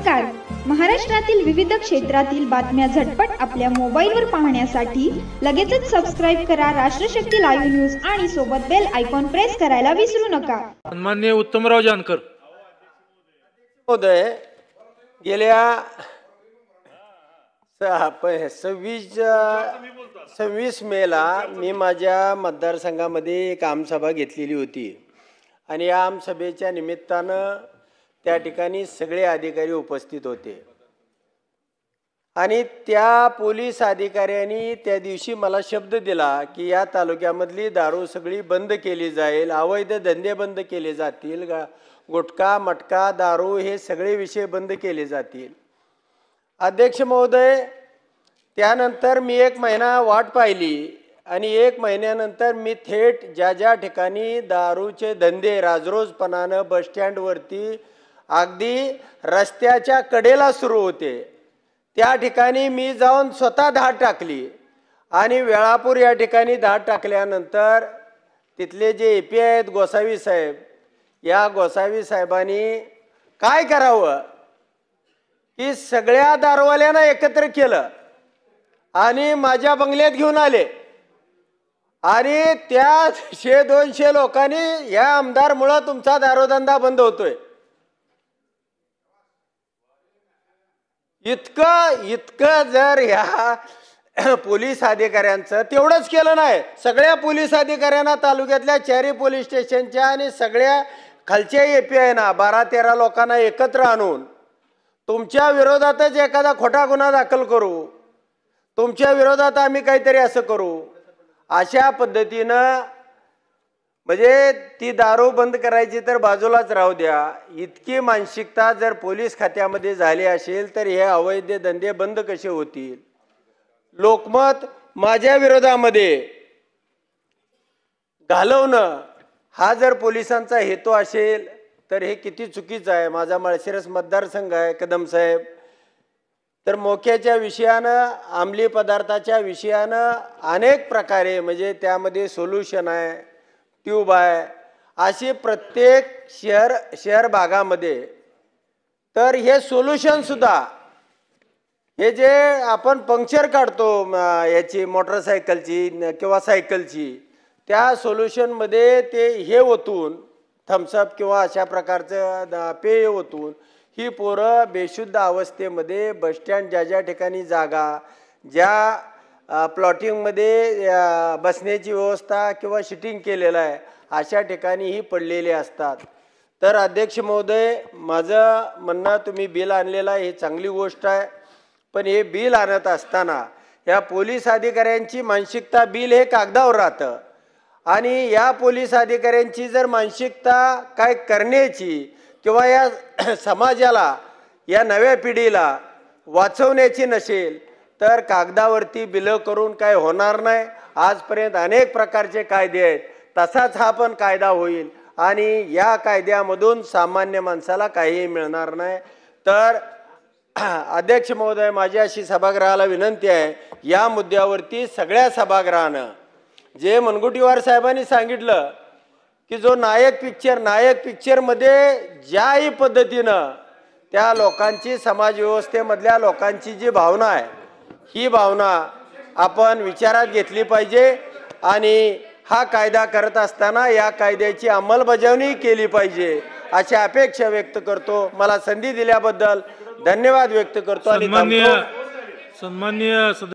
नमस्कार. महाराष्ट्रातील विविध क्षेत्रातील बातम्या झटपट आपल्या मोबाईलवर पाहण्यासाठी लगेचच सबस्क्राइब करा राष्ट्रशक्ती लाईव्ह न्यूज आणि सोबत बेल आयकॉन प्रेस करायला विसरू नका. सन्माननीय उत्तमराव जानकर महोदय, गेल्या 26 मेला मी माझ्या मतदारसंघामध्ये एक आमसभा घेतलेली होती आणि या आमसभेच्या निमित्तानं त्या ठिकाणी सगळे अधिकारी उपस्थित होते आणि त्या पोलीस अधिकाऱ्यांनी त्या दिवशी मला शब्द दिला की या तालुक्यामधली दारू सगळी बंद केली जाईल, अवैध धंदे बंद केले जातील, गुटखा मटका दारू हे सगळे विषय बंद केले जातील. अध्यक्ष महोदय, त्यानंतर मी 1 महिना वाट पाहिली आणि 1 महिन्यानंतर मी थेट ज्या ठिकाणी दारूचे धंदे राजरोजपणानं बसस्टँडवरती अगदी रस्त्याच्या कडेला सुरू होते त्या ठिकाणी मी जाऊन स्वतः धाड टाकली आणि वेळापूर या ठिकाणी धाड टाकल्यानंतर तिथले जे API आहेत गोसावी साहेब, या गोसावी साहेबांनी काय करावं की सगळ्या दारूवाल्यांना एकत्र केलं आणि माझ्या बंगल्यात घेऊन आले आणि त्या 100-200 लोकांनी या आमदारमुळे तुमचा दारूधंदा बंद होतोय इतकं जर ह्या पोलीस अधिकाऱ्यांचं तेवढंच केलं नाही, सगळ्या पोलीस अधिकाऱ्यांना तालुक्यातल्या 4 पोलीस स्टेशनच्या आणि सगळ्या खालच्या API ना 12-13 लोकांना एकत्र आणून तुमच्या विरोधातच एखादा खोटा गुन्हा दाखल करू, तुमच्या विरोधात आम्ही काहीतरी असं करू, अशा पद्धतीनं म्हणजे ती दारू बंद करायची तर बाजूलाच राहू द्या, इतकी मानसिकता जर पोलीस खात्यामध्ये झाली असेल तर हे अवैध धंदे बंद कसे होतील. लोकमत माझ्या विरोधामध्ये घालवणं हा जर पोलिसांचा हेतू असेल तर हे किती चुकीचं आहे. माझा माळशिरस मतदारसंघ आहे कदम साहेब, तर मोक्याच्या विषयानं अंमली पदार्थाच्या विषयानं अनेक प्रकारे म्हणजे त्यामध्ये सोल्युशन आहे, ट्यूब आहे, अशी प्रत्येक शहर भागामध्ये तर हे सोल्युशन सुद्धा हे जे आपण पंक्चर काढतो याची मोटरसायकलची किंवा सायकलची त्या सोल्युशनमध्ये ते हे ओतून थम्सअप किंवा अशा प्रकारचं पेय ओतून ही पोरं बेशुद्ध अवस्थेमध्ये बसस्टँड ज्या ठिकाणी जागा ज्या प्लॉटिंगमध्ये बसण्याची व्यवस्था किंवा शिटिंग केलेलं आहे अशा ठिकाणी ही पडलेले असतात. तर अध्यक्ष महोदय, माझं म्हणणं तुम्ही बिल आणलेलं आहे ही चांगली गोष्ट आहे, पण हे बिल आणत असताना या पोलीस अधिकाऱ्यांची मानसिकता बिल हे कागदावर राहतं आणि या पोलीस अधिकाऱ्यांची जर मानसिकता काय करण्याची किंवा या समाजाला या नव्या पिढीला वाचवण्याची नसेल तर कागदावरती बिलं करून काय होणार नाही. आजपर्यंत अनेक प्रकारचे कायदे आहेत, तसाच हा पण कायदा होईल आणि या कायद्यामधून सामान्य माणसाला काहीही मिळणार नाही. तर अध्यक्ष महोदय, माझी अशी सभागृहाला विनंती आहे, या मुद्द्यावरती सगळ्या सभागृहानं जे मुनगंटीवार साहेबांनी सांगितलं की जो नायक पिक्चरमध्ये ज्याही पद्धतीनं त्या लोकांची समाज व्यवस्थेमधल्या लोकांची जी भावना आहे ही भावना आपण विचारात घेतली पाहिजे आणि हा कायदा करत असताना या कायद्याची अंमलबजावणी केली पाहिजे अशी अपेक्षा व्यक्त करतो. मला संधी दिल्याबद्दल धन्यवाद व्यक्त करतो आणि सन्माननीय